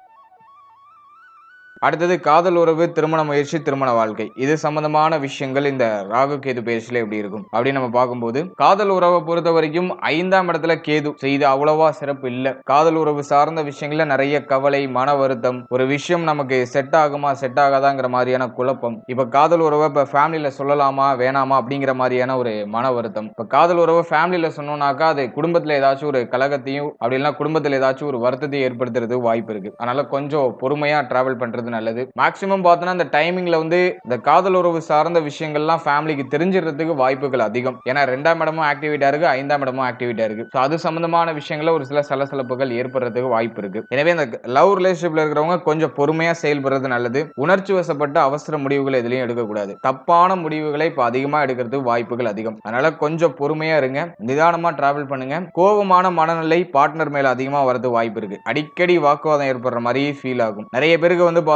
அடுத்தது காதல் உறவு, திருமண முயற்சி, திருமண வாழ்க்கை. இது சம்பந்தமான விஷயங்கள் இந்த ராகு கேது பயிற்சியில எப்படி இருக்கும் அப்படின்னு நம்ம பார்க்கும்போது காதல் உறவை பொறுத்த வரைக்கும் 5ஆம் இடத்துல கேது. இது அவ்வளவா சிறப்பு இல்ல. காதல் உறவு சார்ந்த விஷயங்கள்ல நிறைய கவலை, மன வருத்தம், ஒரு விஷயம் நமக்கு செட் ஆகுமா செட் ஆகாதாங்கிற மாதிரியான குழப்பம். இப்ப காதல் உறவை இப்ப ஃபேமிலியில சொல்லலாமா வேணாமா அப்படிங்கிற மாதிரியான ஒரு மன வருத்தம். இப்ப காதல் உறவை ஃபேமிலியில சொன்னோம்னாக்கா அது குடும்பத்துல ஏதாச்சும் ஒரு கலகத்தையும் அப்படி இல்லைன்னா குடும்பத்துல ஏதாச்சும் ஒரு வருத்தத்தையும் ஏற்படுத்துறது வாய்ப்பு இருக்கு. அதனால கொஞ்சம் பொறுமையா டிராவல் பண்றது நல்லது. மேக்ஸிமம் பார்த்தோன்னா இந்த டைமிங்ல வந்து இந்த காதல் உறவு சார்ந்த விஷயங்கள்லாம் ஃபேமிலிக்கு தெரிஞ்சிடுறதுக்கு வாய்ப்புகள் அதிகம். ஏன்னா 2ஆம் இடமும் ஆக்டிவேட்டா இருக்கு, 5ஆம் இடமும் ஆக்டிவேட்டா இருக்கு. சோ அது சம்பந்தமான விஷயங்கள ஒரு சில சலசலப்புகள் ஏற்படுறதுக்கு வாய்ப்பு இருக்கு. எனவே இந்த லவ் ரிலேஷன்ஷிப்ல இருக்கிறவங்க கொஞ்சம் பொறுமையா செயல்படுறது நல்லது. உணர்ச்சி வசப்பட்ட அவசர முடிவுகளை எதுலயும் எடுக்கக்கூடாது. தப்பான முடிவுகளை இப்ப அதிகமா எடுக்கிறதுக்கு வாய்ப்புகள் அதிகம். அதனால கொஞ்சம் பொறுமையா இருங்க, நிதானமா டிராவல் பண்ணுங்க. கோபமான மனநிலை பார்ட்னர் மேல அதிகமா வரது வாய்ப்பு இருக்கு. அடிக்கடி வாக்குவாதம் ஏற்படுற மாதிரி ஃபீல் ஆகும். நிறைய பேருக்கு வந்து பார்த்தோன்னா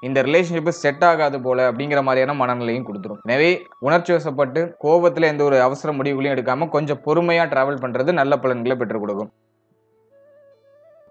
இந்த ரிலேஷன்ஷிப் செட் ஆகாது போல அப்படிங்கிற மாதிரியான மனநிலையும் கொடுத்துரும். எனவே உணர்ச்சி வசப்பட்டு கோபத்துல எந்த ஒரு அவசர முடிவுகளையும் எடுக்காம கொஞ்சம் பொறுமையா டிராவல் பண்றது நல்ல பலன்களை பெற்றுக் கொடுக்கும்.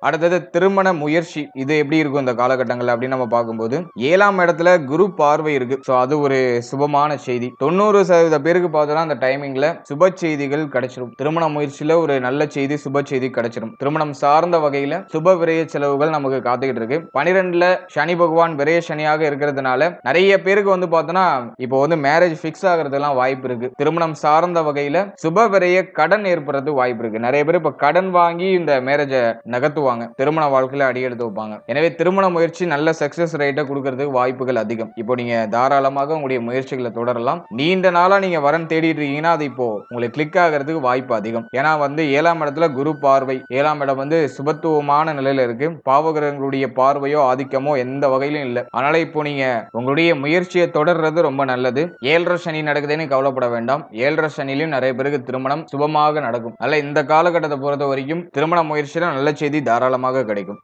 அடுத்தது திருமண முயற்சி, இது எப்படி இருக்கும் இந்த காலகட்டங்கள்ல அப்படின்னு நம்ம பார்க்கும்போது 7ஆம் இடத்துல குரு பார்வை இருக்கு. சோ அது ஒரு சுபமான செய்தி. 90% பேருக்கு பார்த்தோம்னா அந்த டைமிங்ல சுப செய்திகள் கிடைச்சிரும். திருமண முயற்சியில ஒரு நல்ல செய்தி, சுப செய்தி கிடைச்சிரும். திருமணம் சார்ந்த வகையில சுப விரய செலவுகள் நமக்கு காத்துக்கிட்டு இருக்கு. 12ல சனி பகவான் விரய சனியாக இருக்கிறதுனால நிறைய பேருக்கு வந்து பார்த்தோம்னா இப்போ வந்து மேரேஜ் ஃபிக்ஸ் ஆகிறதுலாம் வாய்ப்பு இருக்கு. திருமணம் சார்ந்த வகையில சுப விரய கடன் ஏற்படுறது வாய்ப்பு இருக்கு. நிறைய பேர் இப்ப கடன் வாங்கி இந்த மேரேஜ நகர்த்துவாங்க, திருமண வாழ்க்கையில அடி எடுத்து வைப்பாங்க. எனவே திருமண முயற்சி நல்ல சக்சஸ் ரேட்டை கொடுக்கறதுக்கு வாய்ப்புகள் அதிகம். இப்போ நீங்க தாராளமாக உங்களுடைய முயற்சிகளை தொடரலாம். நீண்ட நாளா நீங்க வரன் தேடிட்டு இருக்கீங்கன்னா அது இப்போ உங்களுக்கு கிளிக் ஆகிறதுக்கு வாய்ப்பு அதிகம். ஏன்னா வந்து 7ஆம் இடத்துல குரு பார்வை, 7ஆம் இடம் வந்து சுபத்துவமான நிலையில இருக்கு. பாவகிரகங்களுடைய பார்வையோ ஆதிக்கமோ எந்த வகையிலும் இல்ல. அதனால இப்போ நீங்க உங்களுடைய முயற்சியை தொடர்றது ரொம்ப நல்லது. 7.5 சனி நடக்குதுன்னு கவலைப்பட வேண்டாம். 7.5 சனிலையும் நிறைய பேருக்கு திருமணம் சுபமாக நடக்கும். அதனால இந்த காலகட்டத்தை பொறுத்த வரைக்கும் திருமண முயற்சியில நல்ல செய்தி தாராளமாக கிடைக்கும்.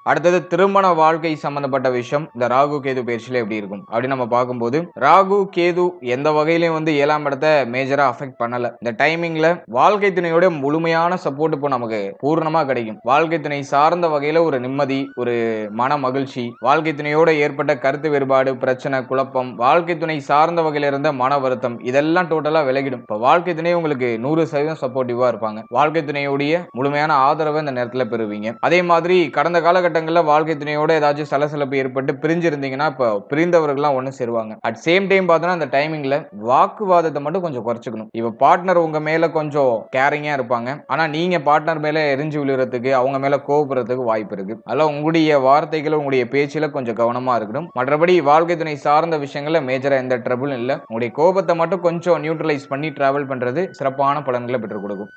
அடுத்தது திருமண வாழ்க்கை சம்பந்தப்பட்ட விஷயம், இந்த ராகு கேது பயிற்சியில எப்படி இருக்கும் அப்படின்னு நம்ம பார்க்கும்போது ராகு கேது எந்த வகையிலையும் வந்து 7ஆம் இடத்தை மேஜரா அஃபெக்ட் பண்ணல. இந்த டைமிங்ல வாழ்க்கை துணையோட முழுமையான சப்போர்ட் இப்போ நமக்கு பூர்ணமா கிடைக்கும். வாழ்க்கை துணை சார்ந்த வகையில ஒரு நிம்மதி, ஒரு மன மகிழ்ச்சி, வாழ்க்கை துணையோட ஏற்பட்ட கருத்து வேறுபாடு, பிரச்சனை, குழப்பம், வாழ்க்கை துணை சார்ந்த வகையில இருந்த மன வருத்தம், இதெல்லாம் டோட்டலா விலகிடும். இப்போ வாழ்க்கை துணை உங்களுக்கு 100% சப்போர்ட்டிவா இருப்பாங்க. வாழ்க்கை துணையோடைய முழுமையான ஆதரவை இந்த நேரத்துல பெறுவீங்க. அதே மாதிரி கடந்த காலகட்டங்கள்ல வாழ்க்கை துணையோட ஏதாச்சும் சலசலப்பு ஏற்பட்டு பிரிஞ்சிருந்தீங்கன்னா இப்போ பிரிந்தவர்கள்லாம் ஒண்ணு சேருவாங்க. அட் சேம் டைம் பார்த்தோன்னா அந்த டைமிங்ல வாக்குவாதத்தை மட்டும் கொஞ்சம் குறைச்சிக்கணும். இப்ப பார்ட்னர் உங்க மேல கொஞ்சம் கேரிங்கா இருப்பாங்க, ஆனா நீங்க பார்ட்னர் மேல எரிஞ்சு விழுறதுக்கு, அவங்க மேல கோபப்படுறதுக்கு வாய்ப்பு இருக்கு. அதெல்லாம் உங்களுடைய வார்த்தைகள், உங்களுடைய பேச்சில கொஞ்சம் கவனமா இருக்கணும். மற்றபடி வாழ்க்கை துணை சார்ந்த விஷயங்கள்ல மேஜரா எந்த ட்ரபிளும் இல்ல. உங்களுடைய கோபத்தை மட்டும் கொஞ்சம் நியூட்ரலைஸ் பண்ணி டிராவல் பண்றது சிறப்பான பலன்களை பெற்றுக் கொடுக்கும்.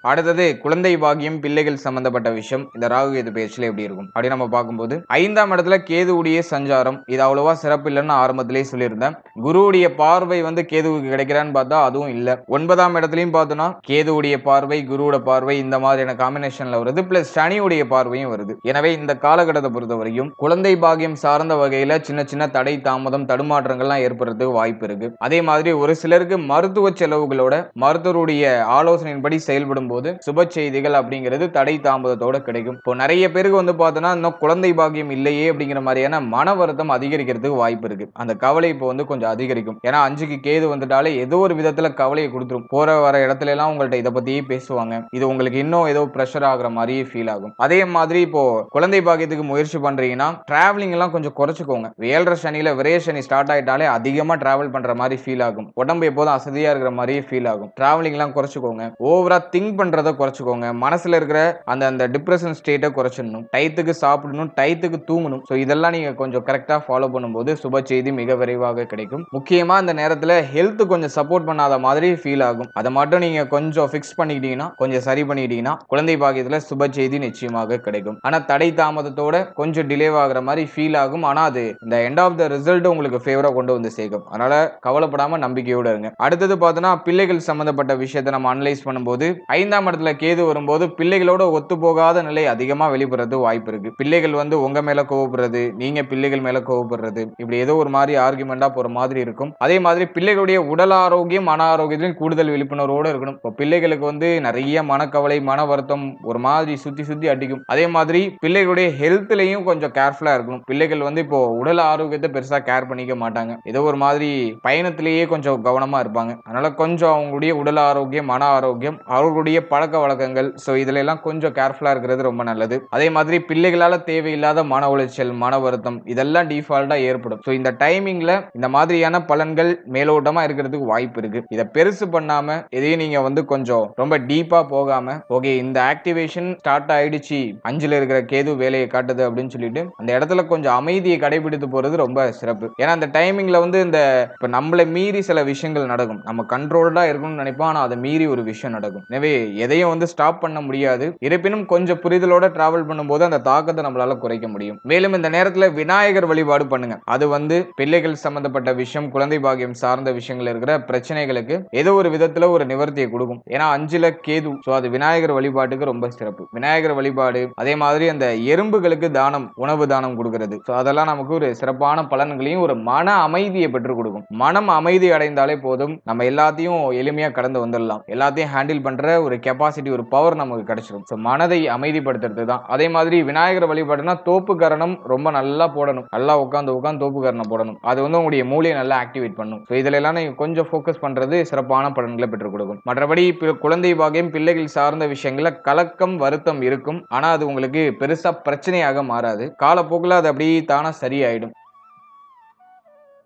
அடுத்தது குழந்தை பாக்கியம், பிள்ளைகள் சம்பந்தப்பட்ட விஷயம் இந்த ராகு கேது பயிற்சியில எப்படி இருக்கும் அப்படின்னு நம்ம பார்க்கும்போது 5ஆம் இடத்துல கேதுவுடைய சஞ்சாரம், இது அவ்வளவா சிறப்பு இல்லைன்னு ஆரம்பத்திலேயே சொல்லியிருந்தேன். குருவுடைய பார்வை வந்து கேதுவுக்கு கிடைக்கிறான்னு பார்த்தா அதுவும் இல்ல. 9ஆம் இடத்துலயும் பார்த்தோம்னா கேதுவுடைய பார்வை, குருவோட பார்வை இந்த மாதிரியான காம்பினேஷன்ல வருது. பிளஸ் சனியுடைய பார்வையும் வருது. எனவே இந்த காலகட்டத்தை பொறுத்த வரைக்கும் குழந்தை பாக்கியம் சார்ந்த வகையில சின்ன சின்ன தடை, தாமதம், தடுமாற்றங்கள்லாம் ஏற்படுறதுக்கு வாய்ப்பு இருக்கு. அதே மாதிரி ஒரு சிலருக்கு மருத்துவ செலவுகளோட மருத்துவருடைய ஆலோசனையின்படி செயல்படும் போது சுப செய்திகள் அப்படிங்கிறது தடை தாமதத்தோட கிடைக்கும். இப்போ நிறைய பேருக்கு வந்து பார்த்தோன்னா இன்னும் குழந்தை பாக்கியம் இல்லையே அப்படிங்கிற மாதிரியான மன வருத்தம் அதிகரிக்கிறதுக்கு வாய்ப்பு இருக்கு. அந்த கவலை இப்போ வந்து கொஞ்சம் அதிகரிக்கும். ஏன்னா 5க்கு கேது வந்துட்டாலே ஏதோ ஒரு விதத்துல கவலையை கொடுத்துரும். போற வர இடத்துல எல்லாம் உங்கள்ட்ட இதை பத்தியே பேசுவாங்க. இது உங்களுக்கு இன்னும் ஏதோ பிரஷர் ஆகுற மாதிரியே ஃபீல் ஆகும். அதே மாதிரி இப்போ குழந்தை பாக்கியத்துக்கு முயற்சி பண்றீங்கன்னா டிராவலிங் எல்லாம் கொஞ்சம் குறைச்சிக்கோங்க. 7.5 சனியில விரய சனி ஸ்டார்ட் ஆயிட்டாலே அதிகமா டிராவல் பண்ற மாதிரி ஃபீல் ஆகும். உடம்பு எப்போதும் அசதியா இருக்கிற மாதிரியே ஃபீல் ஆகும். டிராவலிங் எல்லாம் குறைச்சிக்கோங்க. ஓவரா திங்க் பண்றதை குறைச்சிக்கோங்க. மனசுல இருக்கிற அந்த டிப்ரெஷன் ஸ்டேட்டை குறைச்சிடணும். டயத்துக்கு சாப்பிடணும், டயத்துக்கு தூங்கணும். ஸோ இதெல்லாம் நீங்க கொஞ்சம் கரெக்டா ஃபாலோ பண்ணும்போது சுப செய்தி மிக விரைவாக கிடைக்கும். முக்கியமா இந்த நேரத்துல ஹெல்த் கொஞ்சம் சப்போர்ட் பண்ணாத மாதிரி ஃபீல் ஆகும். அதை மட்டும் நீங்க கொஞ்சம் ஃபிக்ஸ் பண்ணிக்கிட்டீங்கன்னா, கொஞ்சம் சரி பண்ணிக்கிட்டீங்கன்னா குழந்தை பாக்கியத்துல சுப செய்தி நிச்சயமாக கிடைக்கும். ஆனா தடை தாமதத்தோட கொஞ்சம் டிலே ஆகுற மாதிரி ஃபீல் ஆகும். ஆனா அது இந்த எண்ட் ஆஃப் த ரிசல்ட் உங்களுக்கு ஃபேவரா கொண்டு வந்து சேர்க்கும். அதனால கவலைப்படாம நம்பிக்கையோட இருங்க. அடுத்தது பார்த்தோன்னா பிள்ளைகள் சம்பந்தப்பட்ட விஷயத்தை நம்ம அனலைஸ் பண்ணும்போது 5ஆம் இடத்துல கேது வரும்போது பிள்ளைகளோட ஒத்து போகாத நிலை அதிகமா வெளிப்படுறது வாய்ப்பு இருக்கு. பிள்ளைகள் வந்து உங்க மேல கோவப்படுறது, நீங்க பிள்ளைகள் மேல கோவப்படுறது, இப்படி ஏதோ ஒரு மாதிரி ஆர்குமெண்டா போற மாதிரி இருக்கும். அதே மாதிரி பிள்ளைகளுடைய உடல் ஆரோக்கியம், மன ஆரோக்கியத்திலும் கூடுதல் விழிப்புணர்வோட இருக்கணும். இப்போ பிள்ளைகளுக்கு வந்து நிறைய மனக்கவலை, மன வருத்தம் ஒரு மாதிரி சுத்தி சுத்தி அடிக்கும். அதே மாதிரி பிள்ளைகளுடைய ஹெல்த்லயும் கொஞ்சம் கேர்ஃபுல்லா இருக்கணும். பிள்ளைகள் வந்து இப்போ உடல் ஆரோக்கியத்தை பெருசா கேர் பண்ணிக்க மாட்டாங்க. ஏதோ ஒரு மாதிரி பயணத்திலேயே கொஞ்சம் கவனமா இருப்பாங்க. அதனால கொஞ்சம் அவங்களுடைய உடல் ஆரோக்கியம், மன ஆரோக்கியம், அவர்களுடைய பழக்க வழக்கங்கள், சோ இதுல எல்லாம் கொஞ்சம் கேர்ஃபுல்லா இருக்கிறது ரொம்ப நல்லது. அதே மாதிரி பிள்ளைகளால தேவையில்லாத மன உளைச்சல், மன வருத்தம் இதெல்லாம் டிஃபால்ட்டா ஏற்படும். சோ இந்த டைமிங்ல இந்த மாதிரியான பலன்கள் மேலோட்டமா இருக்கிறதுக்கு வாய்ப்பு இருக்கு. இதை பெருசு பண்ணாம எதையும் நீங்க வந்து கொஞ்சம் ரொம்ப டீப்பா போகாம, ஓகே இந்த ஆக்டிவேஷன் ஸ்டார்ட் ஆயிடுச்சு, 5ல இருக்கிற கேது வேலையை காட்டுது அப்படின்னு சொல்லிட்டு அந்த இடத்துல கொஞ்சம் அமைதியை கடைபிடித்து போறது ரொம்ப சிறப்பு. ஏன்னா அந்த டைமிங்ல வந்து இந்த இப்ப நம்மளை மீறி சில விஷயங்கள் நடக்கும். நம்ம கண்ட்ரோல்டா இருக்கணும்னு நினைப்போம், ஆனா அதை மீறி ஒரு விஷயம் நடக்கும். எனவே எதையும் வந்து ஸ்டாப் பண்ண முடியாது. இருப்பினும் கொஞ்சம் புரிதலோட டிராவல் பண்ணும்போது அந்த தாக்கத்தை நம்மளால குறைக்க முடியும். மேலும் இந்த நேரத்துல விநாயகர் வழிபாடு பண்ணுங்க. அது வந்து பிள்ளைகள் சம்பந்தப்பட்ட விஷயம், குழந்தை பாக்கியம் சார்ந்த விஷயங்கள் இருக்கிற பிரச்சனைகளுக்கு ஏதோ ஒரு விதத்துல ஒரு நிவர்த்தியை கொடுக்கும். ஏன்னா 5ல கேது, சோ அது விநாயகர் வழிபாட்டுக்கு ரொம்ப சிறப்பு. விநாயகர் வழிபாடு, அதே மாதிரி அந்த எறும்புகளுக்கு தானம், உணவு தானம் கொடுக்கிறது, சோ அதெல்லாம் நமக்கு ஒரு சிறப்பான பலன்களையும் ஒரு மன அமைதியை பெற்றுக் கொடுக்கும். மனம் அமைதி அடைந்தாலே போதும், நம்ம எல்லாத்தையும் எளிமையா கடந்து வந்துடலாம். எல்லாத்தையும் ஹேண்டில் பண்ற ஒரு ஒரு கெப்பாசிட்டி, ஒரு பவர் நமக்கு கிடைச்சிடும். ஸோ மனதை அமைதிப்படுத்துறது தான். அதே மாதிரி விநாயகர் வழிபாடுனா தோப்பு கரணம் ரொம்ப நல்லா போடணும். நல்லா உட்காந்து தோப்பு கரணம் போடணும். அது வந்து உங்களுடைய மூளையை நல்லா ஆக்டிவேட் பண்ணும். ஸோ இதுல எல்லாம் நீங்க கொஞ்சம் ஃபோக்கஸ் பண்றது சிறப்பான பலன்களை பெற்றுக் கொடுக்கும். மற்றபடி குழந்தை பாக்கியம், பிள்ளைகள் சார்ந்த விஷயங்கள்ல கலக்கம், வருத்தம் இருக்கும். ஆனா அது உங்களுக்கு பெருசா பிரச்சனையாக மாறாது. காலப்போக்கில் அது அப்படியே தானா சரியாயிடும்.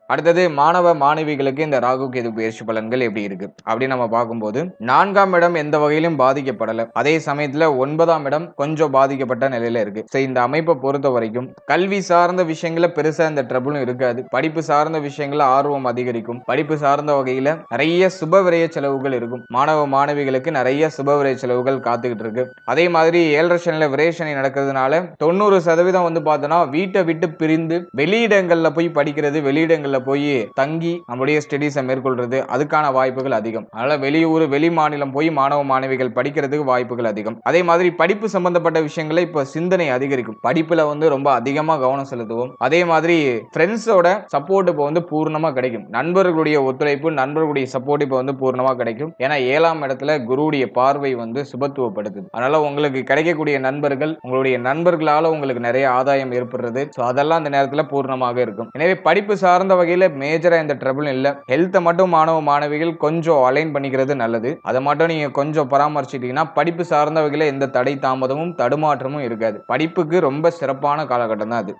அடுத்தது மாணவ மாணவிகளுக்கு இந்த ராகு கேது பயிற்சி பலன்கள் எப்படி இருக்கு அப்படின்னு நம்ம பார்க்கும்போது 4ஆம் இடம் எந்த வகையிலும் பாதிக்கப்படல. அதே சமயத்துல 9ஆம் இடம் கொஞ்சம் பாதிக்கப்பட்ட நிலையில இருக்கு. இந்த அமைப்பை பொறுத்த வரைக்கும் கல்வி சார்ந்த விஷயங்கள பெருசா இந்த ட்ரபிளும் இருக்காது. படிப்பு சார்ந்த விஷயங்கள ஆர்வம் அதிகரிக்கும். படிப்பு சார்ந்த வகையில நிறைய சுபவிரய செலவுகள் இருக்கும். மாணவ மாணவிகளுக்கு நிறைய சுபவிரய செலவுகள் காத்துக்கிட்டு இருக்கு. அதே மாதிரி 7.5 சனியில விரேஷனை நடக்கிறதுனால 90% வந்து பார்த்தோன்னா வீட்டை விட்டு பிரிந்து வெளியிடங்கள்ல போய் படிக்கிறது, வெளியிடங்கள்ல போய் தங்கி நம்முடைய ஸ்டடீஸை மேற்கொள்றது, அதுக்கான வாய்ப்புகள் அதிகம். அதனால வெளியூர், வெளி மாநிலம் போய் மாணவ மாணவிகள் படிக்கிறதுக்கு வாய்ப்புகள் அதிகம். அதே மாதிரி படிப்பு சம்பந்தப்பட்ட விஷயங்களை இப்ப சிந்தனை அதிகரிக்கும். படிப்புல வந்து ரொம்ப அதிகமா கவனம் செலுத்துவோம். அதே மாதிரி ஃப்ரெண்ட்ஸோட சப்போர்ட் இப்ப வந்து பூர்ணமா கிடைக்கும். நண்பர்களுடைய ஒத்துழைப்பு, நண்பர்களுடைய சப்போர்ட் இப்ப வந்து பூர்ணமா கிடைக்கும். ஏன்னா 7ஆம் இடத்துல குருவுடைய பார்வை வந்து சுபத்துவப்படுத்துது. அதனால உங்களுக்கு கிடைக்கக்கூடிய நண்பர்கள், உங்களுடைய நண்பர்களால உங்களுக்கு நிறைய ஆதாயம் ஏற்படுறது, அதெல்லாம் அந்த நேரத்துல பூர்ணமாக இருக்கும். எனவே படிப்பு சார்ந்த வகையில மேஜரா இந்த ட்ரபிள் இல்ல. ஹெல்த்தை மட்டும் மாணவ மாணவிகள் கொஞ்சம் அலைன் பண்ணிக்கிறது நல்லது. அதை மட்டும் நீங்க கொஞ்சம் பராமரிச்சிட்டீங்கன்னா படிப்பு சார்ந்த வகையில எந்த தடை தாமதமும் தடுமாற்றமும் இருக்காது. படிப்புக்கு ரொம்ப சிறப்பான காலகட்டம் தான் அது.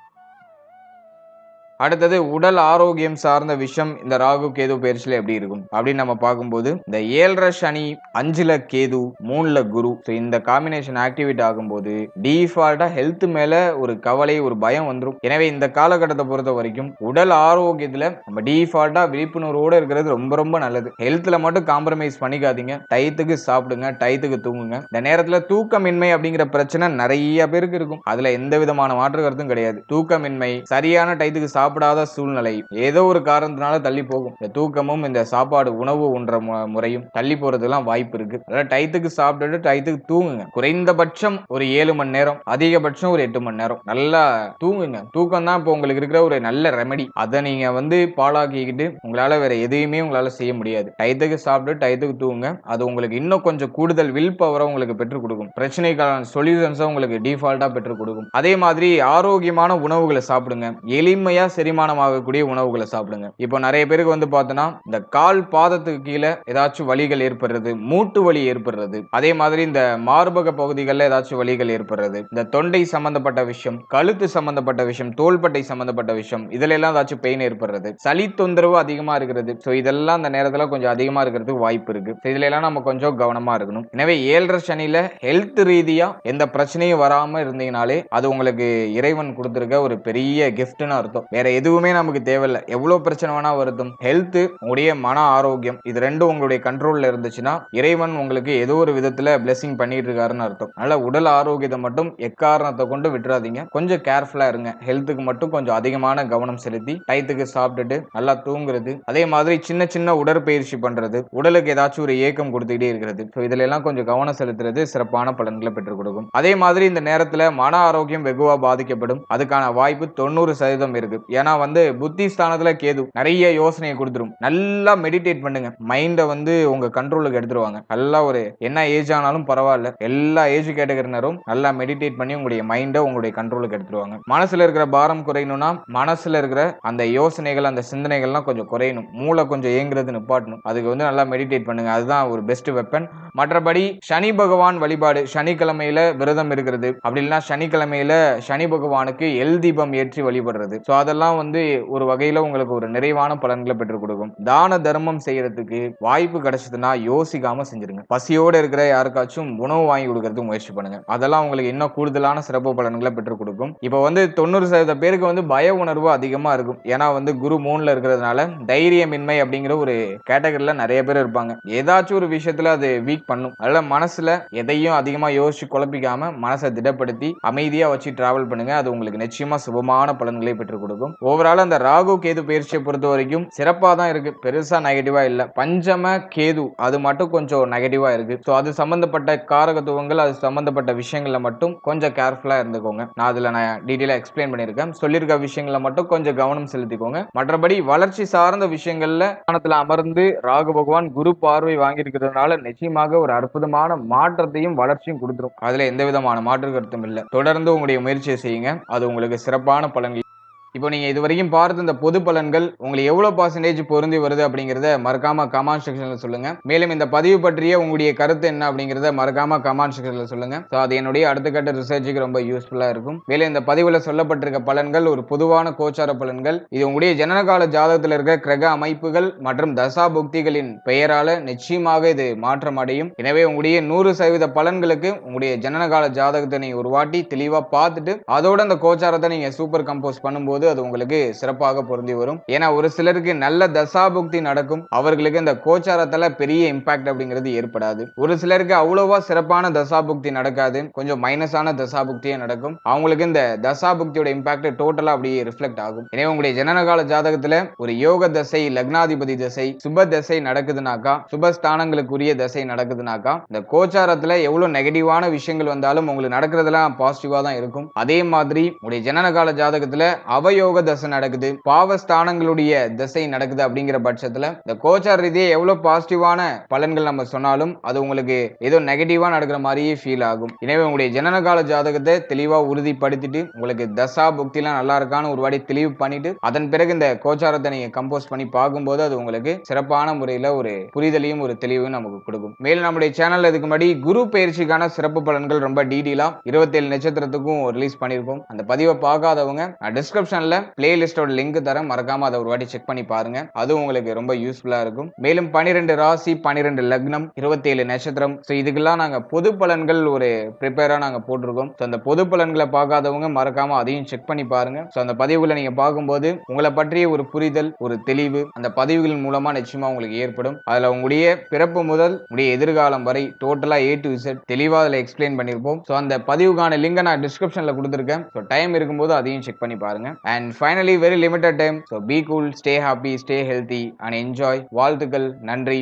அடுத்தது உடல் ஆரோக்கியம் சார்ந்த விஷயம் இந்த ராகு கேது பயிற்சியில எப்படி இருக்கும் அப்படின்னு நம்ம பார்க்கும்போது இந்த 7.5 சனி, 5ல கேது, 3ல குரு, இந்த காம்பினேஷன் ஆக்டிவேட் ஆகும்போது டிஃபால்ட்டா ஹெல்த் மேல ஒரு கவலை, ஒரு பயம் வந்துடும். எனவே இந்த காலகட்டத்தை பொறுத்த வரைக்கும் உடல் ஆரோக்கியத்துல நம்ம டிஃபால்ட்டா விழிப்புணர்வோடு இருக்கிறது ரொம்ப ரொம்ப நல்லது. ஹெல்த்ல மட்டும் காம்ப்ரமைஸ் பண்ணிக்காதீங்க. டயத்துக்கு சாப்பிடுங்க, டயத்துக்கு தூங்குங்க. இந்த நேரத்துல தூக்கமின்மை அப்படிங்கிற பிரச்சனை நிறைய பேருக்கு இருக்கும். அதுல எந்த விதமான மாற்று கருத்தும் கிடையாது. தூக்கமின்மை, சரியான டயத்துக்கு சாப்பிடாத சூழ்நிலை ஏதோ ஒரு காரணத்தினால தள்ளி போகும். இந்த தூக்கமும் இந்த சாப்பாடு உணவு உண்ற முறையும் தள்ளி போறதுலாம் வாய்ப்பு இருக்கு. அதாவது டயத்துக்கு சாப்பிட்டுட்டு டயத்துக்கு தூங்குங்க. குறைந்தபட்சம் ஒரு 7 மணி நேரம், அதிகபட்சம் ஒரு 8 மணி நேரம் நல்லா தூங்குங்க. தூக்கம் தான் இப்போ உங்களுக்கு இருக்கிற ஒரு நல்ல ரெமெடி. அதை நீங்க வந்து பாழாக்கிக்கிட்டு உங்களால வேற எதையுமே உங்களால செய்ய முடியாது. டயத்துக்கு சாப்பிட்டு டயத்துக்கு தூங்குங்க. அது உங்களுக்கு இன்னும் கொஞ்சம் கூடுதல் வில் பவரை உங்களுக்கு பெற்றுக் கொடுக்கும். பிரச்சனைக்கான சொல்யூஷன்ஸை உங்களுக்கு டிஃபால்ட்டா பெற்றுக் கொடுக்கும். அதே மாதிரி ஆரோக்கியமான உணவுகளை சாப்பிடுங்க. எளிமையா செரிமானம் ஆகக்கூடிய உணவுகளை சாப்பிடுங்க. இப்போ நிறைய பேருக்கு வந்து பார்த்தோன்னா இந்த கால் பாதத்துக்கு கீழே ஏதாச்சும் வலிகள் ஏற்படுறது, மூட்டு வலி ஏற்படுறது, அதே மாதிரி இந்த மார்பக பகுதிகளில் ஏதாச்சும் வலிகள் ஏற்படுறது, இந்த தொண்டை சம்பந்தப்பட்ட விஷயம், கழுத்து சம்பந்தப்பட்ட விஷயம், தோள்பட்டை சம்பந்தப்பட்ட விஷயம், இதுல எல்லாம் ஏதாச்சும் பெயின் ஏற்படுறது, சளி தொந்தரவு அதிகமா இருக்கிறது. இதெல்லாம் அந்த நேரத்தில் கொஞ்சம் அதிகமா இருக்கிறதுக்கு வாய்ப்பு இருக்கு. இதுல எல்லாம் நம்ம கொஞ்சம் கவனமா இருக்கணும். எனவே 7.5 சனியில ஹெல்த் ரீதியா எந்த பிரச்சனையும் வராம இருந்தீங்கனாலே அது உங்களுக்கு இறைவன் கொடுத்திருக்க ஒரு பெரிய கிஃப்ட்னு அர்த்தம். வேற எதுவுமே நமக்கு தேவையில்லை. எவ்வளவு பிரச்சனை வேணா வருதும், ஹெல்த், உங்களுடைய மன ஆரோக்கியம், இது ரெண்டும் உங்களுடைய கண்ட்ரோல்ல இருந்துச்சுன்னா இறைவன் உங்களுக்கு ஏதோ ஒரு விதத்துல பிளெஸிங் பண்ணிட்டு இருக்காருன்னு அர்த்தம். அதனால உடல் ஆரோக்கியத்தை மட்டும் எக்காரணத்தை கொண்டு விட்டுறாதீங்க. கொஞ்சம் கேர்ஃபுல்லா இருங்க. ஹெல்த்துக்கு மட்டும் கொஞ்சம் அதிகமான கவனம் செலுத்தி டயத்துக்கு சாப்பிட்டுட்டு நல்லா தூங்குறது, அதே மாதிரி சின்ன சின்ன உடற்பயிற்சி பண்றது, உடலுக்கு ஏதாச்சும் ஒரு ஏக்கம் கொடுத்துக்கிட்டே இருக்கிறது, இதுல எல்லாம் கொஞ்சம் கவனம் செலுத்துறது சிறப்பான பலன்களை பெற்றுக் கொடுக்கும். அதே மாதிரி இந்த நேரத்துல மன ஆரோக்கியம் வெகுவா பாதிக்கப்படும். அதுக்கான வாய்ப்பு 90% இருக்கு. ஏன்னா வந்து புத்தி ஸ்தானத்துல கேது நிறைய யோசனையை கொடுத்துரும். நல்லா மெடிடேட் பண்ணுங்க. மைண்ட வந்து உங்க கண்ட்ரோலுக்கு எடுத்துருவாங்க. நல்லா ஒரு என்ன ஏஜ் ஆனாலும் பரவாயில்ல, எல்லா ஏஜ் கேட்டகரினரும் நல்லா மெடிடேட் பண்ணி உங்களுடைய மைண்ட உங்களுடைய கண்ட்ரோலுக்கு எடுத்துருவாங்க. மனசுல இருக்கிற பாரம் குறையணும்னா மனசுல இருக்கிற அந்த யோசனைகள், அந்த சிந்தனைகள்லாம் கொஞ்சம் குறையணும். மூளை கொஞ்சம் இயங்குறது நிப்பாட்டணும். அதுக்கு வந்து நல்லா மெடிடேட் பண்ணுங்க. அதுதான் ஒரு பெஸ்ட் வெப்பன். மற்றபடி சனி பகவான் வழிபாடு, சனிக்கிழமையில விரதம் இருக்கிறது, அப்படி இல்லைன்னா சனிக்கிழமையில சனி பகவானுக்கு எல் தீபம் ஏற்றி வழிபடுறது, அதெல்லாம் வந்து ஒரு வகையில உங்களுக்கு ஒரு நிறைவான பலன்களை பெற்றுக் கொடுக்கும். தான தர்மம் செய்யறதுக்கு வாய்ப்பு கிடைச்சதுன்னா யோசிக்காம செஞ்சிருங்க. பசியோட இருக்கிற யாருக்காச்சும் உணவு வாங்கி கொடுக்கறதுக்கு முயற்சி பண்ணுங்க. அதெல்லாம் உங்களுக்கு இன்னும் கூடுதலான சிறப்பு பலன்களை பெற்றுக் கொடுக்கும். இப்போ வந்து 90% பேருக்கு வந்து பய உணர்வு அதிகமா இருக்கும். ஏன்னா வந்து குரு 3ல இருக்கிறதுனால தைரியமின்மை அப்படிங்கிற ஒரு கேட்டகரியில நிறைய பேர் இருப்பாங்க. ஏதாச்சும் ஒரு விஷயத்துல அது வீக் பண்ணும். அதனால மனசுல எதையும் அதிகமா யோசிச்சு குழப்பிக்காம மனசை திடப்படுத்தி அமைதியா வச்சு டிராவல் பண்ணுங்க. அது உங்களுக்கு நிச்சயமா சுபமான பலன்களை பெற்றுக் கொடுக்கும். ஓவரால் அந்த ராகு கேது பயிற்சியை பொறுத்த வரைக்கும் சிறப்பா தான் இருக்கு, பெருசா நெகட்டிவா இல்ல. பஞ்சம கேது அது மட்டும் கொஞ்சம் நெகட்டிவா இருக்கு. சோ அது சம்பந்தப்பட்ட காரகத்துவங்கள், அது சம்பந்தப்பட்ட விஷயங்கள்ல மட்டும் கொஞ்சம் கேர்ஃபுல்லா இருந்துக்கோங்க. நான் டீடைலா எக்ஸ்பிளைன் பண்ணிருக்கேன். சொல்லிருக்க விஷயங்களை மட்டும் கொஞ்சம் கவனம் செலுத்திக்கோங்க. மற்றபடி வளர்ச்சி சார்ந்த விஷயங்கள்ல ஸ்தானத்துல அமர்ந்து ராகு பகவான் குரு பார்வை வாங்கி இருக்கிறதுனால நிச்சயமாக ஒரு அற்புதமான மாற்றத்தையும் வளர்ச்சியும் கொடுத்துரும். அதுல எந்த விதமான மாற்று கருத்தும் இல்ல. தொடர்ந்து உங்களுடைய முயற்சியை செய்யுங்க, அது உங்களுக்கு சிறப்பான பலன்கள். இப்போ நீங்க இதுவரைக்கும் பார்த்த இந்த பொது பலன்கள் உங்களுக்கு எவ்வளவு பர்சன்டேஜ் பொருந்தி வருது அப்படிங்கறத மறக்காம கமெண்ட் செக்ஷன்ல சொல்லுங்க. மேலும் இந்த பதிவு பற்றிய உங்களுடைய கருத்து என்ன அப்படிங்கறத மறக்காம கமெண்ட் செக்ஷன்ல சொல்லுங்க. சோ அது என்னுடைய அடுத்த கட்ட ரிசர்ச்சுக்கு ரொம்ப யூஸ்ஃபுல்லா இருக்கும். மேலும் இந்த பதிவுல சொல்லப்பட்டிருக்க பலன்கள் ஒரு பொதுவான கோச்சார பலன்கள். இது உங்களுடைய ஜனனகால ஜாதகத்தில் இருக்க கிரக அமைப்புகள் மற்றும் தசா புக்திகளின் பெயரால நிச்சயமாக இது மாற்றம் அடையும். எனவே உங்களுடைய 100% பலன்களுக்கு உங்களுடைய ஜனனகால ஜாதகத்தை நீங்க ஒரு வாட்டி தெளிவா பார்த்துட்டு அதோட அந்த கோச்சாரத்தை நீங்க சூப்பர் கம்போஸ் பண்ணும்போது அது உங்களுக்கு சிறப்பாக பொருந்தி வரும். ஏன்னா ஒரு சிலருக்கு நல்ல தசாபுக்தி நடக்கும், அவர்களுக்கு இந்த கோச்சாரத்துல பெரிய இம்பாக்ட் அப்படிங்கிறது ஏற்படாது. ஒரு சிலருக்கு அவ்வளவா சிறப்பான தசாபுக்தி நடக்காது, கொஞ்சம் மைனஸான தசாபுக்தியே நடக்கும். அவங்களுக்கு இந்த தசாபுக்தியோட இம்பாக்ட் டோட்டலா அப்படியே ரிஃப்ளெக்ட் ஆகும். எனவே உங்களுடைய ஜனனகால ஜாதகத்துல ஒரு யோக தசை, லக்னாதிபதி தசை, சுப தசை நடக்குதுனாக்கா, சுபஸ்தானங்களுக்குரிய தசை நடக்குதுனாக்கா, இந்த கோச்சாரத்துல எவ்வளவு நெகட்டிவான விஷயங்கள் வந்தாலும் உங்களுக்கு நடக்கிறதுலாம் பாசிட்டிவா தான் இருக்கும். அதே மாதிரி உங்களுடைய ஜனனகால ஜாதகத்துல அவயோக தசை நடக்குது, பாவஸ்தானங்களுடைய திசை நடக்குது அப்படிங்கிற பட்சத்துல இந்த கோச்சார ரீதியா எவ்வளவு பாசிட்டிவான பலன்கள் நம்ம சொன்னாலும் அது உங்களுக்கு ஏதோ நெகட்டிவா நடக்கிற மாதிரியே ஃபீல் ஆகும். எனவே உங்களுடைய ஜனனகால ஜாதகத்தை தெளிவா உறுதிப்படுத்திட்டு உங்களுக்கு தசா புக்திலாம் நல்லா இருக்கான்னு ஒரு வாட்டி தெளிவு பண்ணிட்டு அதன் பிறகு இந்த கோச்சாரத்தை நீங்க கம்போஸ் பண்ணி பார்க்கும்போது அது உங்களுக்கு சிறப்பான முறையில ஒரு புரிதலையும் ஒரு தெளிவையும் நமக்கு கொடுக்கும். மேலும் நம்முடைய சேனல்ல இதுக்கு முன்னாடி குரு பயிற்சிக்கான சிறப்பு பலன்கள் ரொம்ப டீடெயிலா 27 நட்சத்திரத்துக்கும் ரிலீஸ் பண்ணிருக்கோம். அந்த பதிவை பார்க்காதவங்க டிஸ்கிரிப்ஷன்ல பிளேலிஸ்டோட லிங்க் தரேன், மறக்காம அதை ஒரு வாட்டி செக் பண்ணி பாருங்க. அது உங்களுக்கு ரொம்ப யூஸ்ஃபுல்லா இருக்கும். மேலும் 12 ராசி, 12 லக்னம், 27 நட்சத்திரம், சோ இதுக்கெல்லாம் நாங்க பொது பலன்கள் ஒரு ப்ரிப்பேரா நாங்க போட்டிருக்கோம். சோ அந்த பொது பலன்களை பார்க்காதவங்க மறக்காம அதையும் செக் பண்ணி பாருங்க. சோ அந்த பதிவுகளை நீங்க பார்க்கும்போது உங்களை பற்றிய ஒரு புரிதல், ஒரு தெளிவு அந்த பதிவுகளின் மூலமா நிச்சயமா உங்களுக்கு ஏற்படும். அதுல உங்களுடைய பிறப்பு முதல் உங்களுடைய எதிர்காலம் வரை டோட்டலா A to Z தெளிவா அதுல எக்ஸ்பிளைன் பண்ணிருப்போம். சோ அந்த பதிவுக்கான லிங்கை நான் டிஸ்கிரிப்ஷன்ல கொடுத்திருக்கேன். சோ டைம் இருக்கும்போது அதையும் செக் பண்ணி பாருங்க. And finally very limited time, so be cool, stay happy, stay healthy and enjoy. வாழ்த்துக்கள், நன்றி.